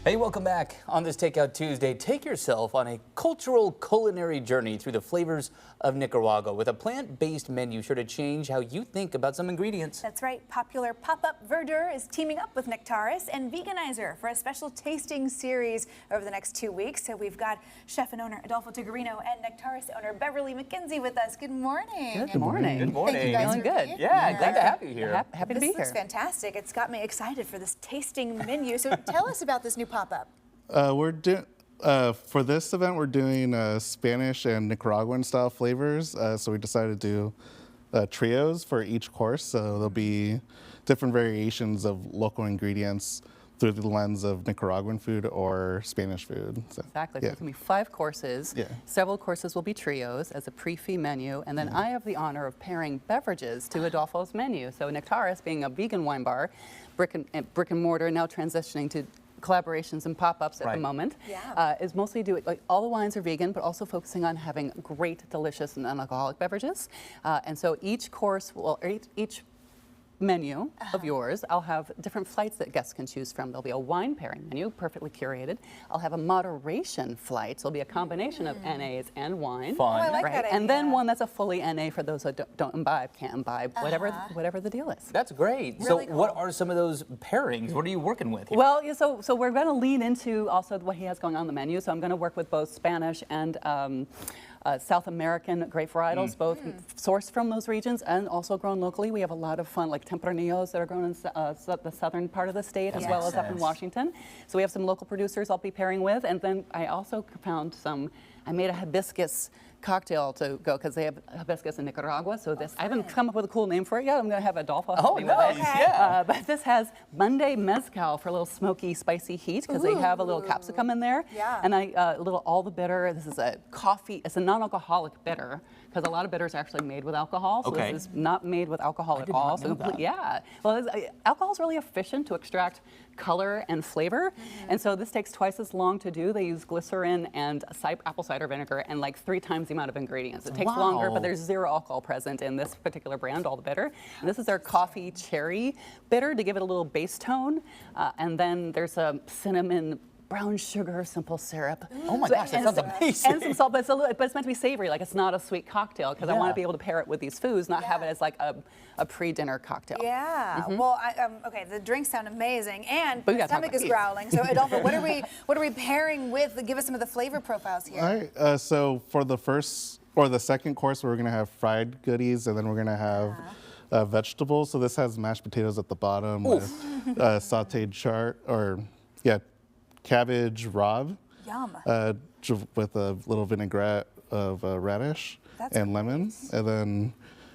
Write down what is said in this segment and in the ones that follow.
Hey, welcome back. On this Takeout Tuesday, take yourself on a cultural culinary journey through the flavors of Nicaragua with a plant-based menu sure to change how you think about some ingredients. That's right. Popular pop-up Verdure is teaming up with Nectaris and Veganizer for a special tasting series over the next 2 weeks. So we've got chef and owner Adolfo Tigurino and Nectaris owner Beverly McKenzie with us. Good morning. Good morning. Good morning. Thank you guys Feeling for good. being Yeah, here. glad to have you here. Happy to be This here. looks fantastic. It's got me excited for this tasting menu. So tell us about this new pop-up. For this event, we're doing Spanish and Nicaraguan style flavors. So we decided to do trios for each course. So there'll be different variations of local ingredients through the lens of Nicaraguan food or Spanish food. So, Exactly. yeah. There's going to be 5 courses. Yeah. Several courses will be trios as a pre-fee menu. And then I have the honor of pairing beverages to Adolfo's menu. So Nectaris, being a vegan wine bar, brick and mortar, now transitioning to collaborations and pop-ups at the moment, is mostly doing, like, all the wines are vegan, but also focusing on having great, delicious, and non-alcoholic beverages. And so each course, each menu of yours, I'll have different flights that guests can choose from. There'll be a wine pairing menu, perfectly curated. I'll have a moderation flight, so it'll be a combination of NAs and wine. Fun. Oh, I like that And then idea. one that's a fully NA for those that don't imbibe, can't imbibe, whatever the deal is. That's great. Really So what cool. are some of those pairings? What are you working with here? Well, yeah, so we're going to lean into also what he has going on the menu. So I'm going to work with both Spanish and South American grape varietals, both sourced from those regions and also grown locally. We have a lot of fun, like Tempranillos that are grown in the southern part of the state, as well as up in Yes. Washington. So we have some local producers I'll be pairing with, and then I also found I made a hibiscus cocktail to go, because they have hibiscus in Nicaragua. So this, I haven't come up with a cool name for it yet. I'm going to have Adolfo help me with it. Yeah. But this has Monday mezcal for a little smoky, spicy heat, because they have a little capsicum in there. Yeah. And a little all the bitter. This is a coffee. It's a non-alcoholic bitter, because a lot of bitters are actually made with alcohol. So Okay. this is not made with alcohol at did all. not So know that. yeah. Well, alcohol is really efficient to extract color and flavor, and so this takes twice as long to do. They use glycerin and apple cider vinegar and like 3 times the amount of ingredients. It takes longer, Wow. but there's 0 alcohol present in this particular brand, all the bitter. And this is their coffee cherry bitter to give it a little base tone, and then there's a cinnamon brown sugar simple syrup. Oh my gosh, that sounds amazing. And some salt, but it's meant to be savory. Like, it's not a sweet cocktail, because I want Yeah. to be able to pair it with these foods, not have it as like a pre-dinner cocktail. Yeah. Well, okay. The drinks sound amazing, and But we my gotta talk stomach about is these. growling. So, Adolfo, what are we pairing with? Give us some of the flavor profiles here. All right. So for the first or the second course, we're going to have fried goodies, and then we're going to have vegetables. So this has mashed potatoes at the bottom with sautéed cabbage rabe Yum. with a little vinaigrette of radish That's and lemon. And then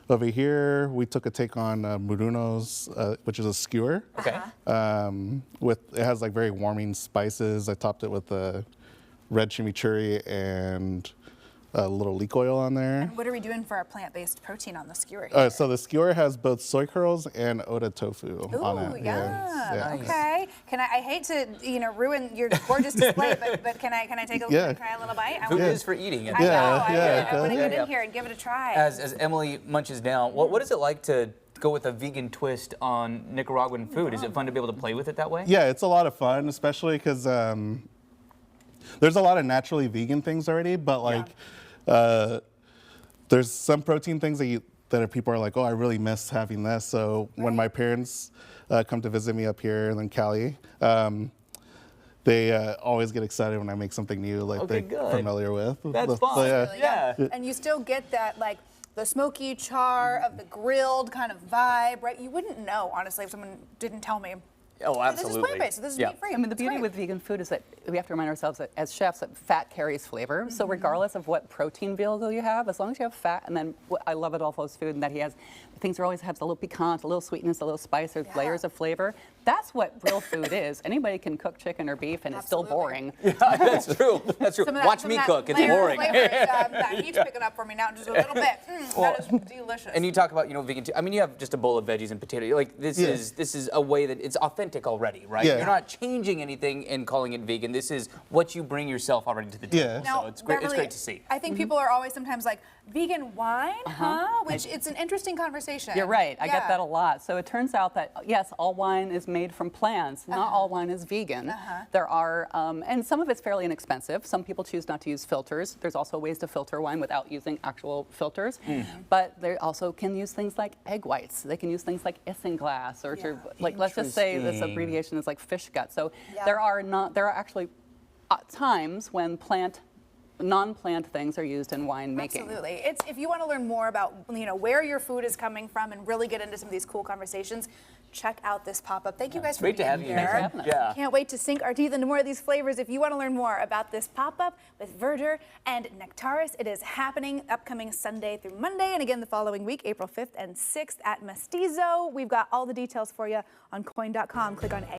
over here, we took a take on murunos, which is a skewer. Okay. It has like very warming spices. I topped it with red chimichurri and a little leek oil on there. What are we doing for our plant-based protein on the skewer? So the skewer has both soy curls and Oda tofu on Ooh, it. yeah. Nice. Okay. I hate to ruin your gorgeous display, but can I take a look and try a little bite? Food is for eating. I know. I want to get Yeah. in here and give it a try. As Emily munches down, what is it like to go with a vegan twist on Nicaraguan food? Is it fun to be able to play with it that way? Yeah, it's a lot of fun, especially because there's a lot of naturally vegan things already, but like there's some protein things that people are like, oh, I really miss having this. So when my parents come to visit me up here in Cali, they always get excited when I make something new, like Okay, they're good. familiar with. That's So, fun. yeah. Yeah. And you still get that, like, the smoky char of the grilled kind of vibe, right? You wouldn't know, honestly, if someone didn't tell me. Oh, This is absolutely. plant-based. This is Yeah. meat-free. I mean, the It's beauty great. with vegan food is that we have to remind ourselves that as chefs that fat carries flavor. So regardless of what protein vehicle you have, as long as you have fat, and then I love Adolfo's food, and that he has things that always have a little piquant, a little sweetness, a little spice, or layers of flavor. That's what real food is. Anybody can cook chicken or beef, and it's still boring. Yeah, that's true. That's true. Some of that- Watch some me of that cook. It's layer of boring. flavor is, that heat's picking up for me now just a little bit. That is delicious. And you talk about, vegan too. I mean, you have just a bowl of veggies and potato. Like this is a way that it's authentic already, right? Yeah. You're not changing anything and calling it vegan. This is what you bring yourself already to the table. Yeah. Now, So it's great. It's Beverly, great to see. I think people are always sometimes like, vegan wine, huh? Which it's an interesting conversation. You're right. I get Yeah. that a lot. So it turns out that, yes, all wine is made made from plants. Not all wine is vegan. There are, and some of it's fairly inexpensive. Some people choose not to use filters. There's also ways to filter wine without using actual filters. But they also can use things like egg whites. They can use things like isinglass, or like, let's just say this abbreviation is like fish gut. So there are actually times when non-plant things are used in wine making. Absolutely. If you want to learn more about where your food is coming from and really get into some of these cool conversations, check out this pop-up. Thank you guys for being here. Great to have you. Thanks for having us. Yeah. Can't wait to sink our teeth into more of these flavors. If you want to learn more about this pop-up with Verdure and Nectaris, it is happening upcoming Sunday through Monday, and again the following week, April 5th and 6th at Mestizo. We've got all the details for you on coin.com. Click on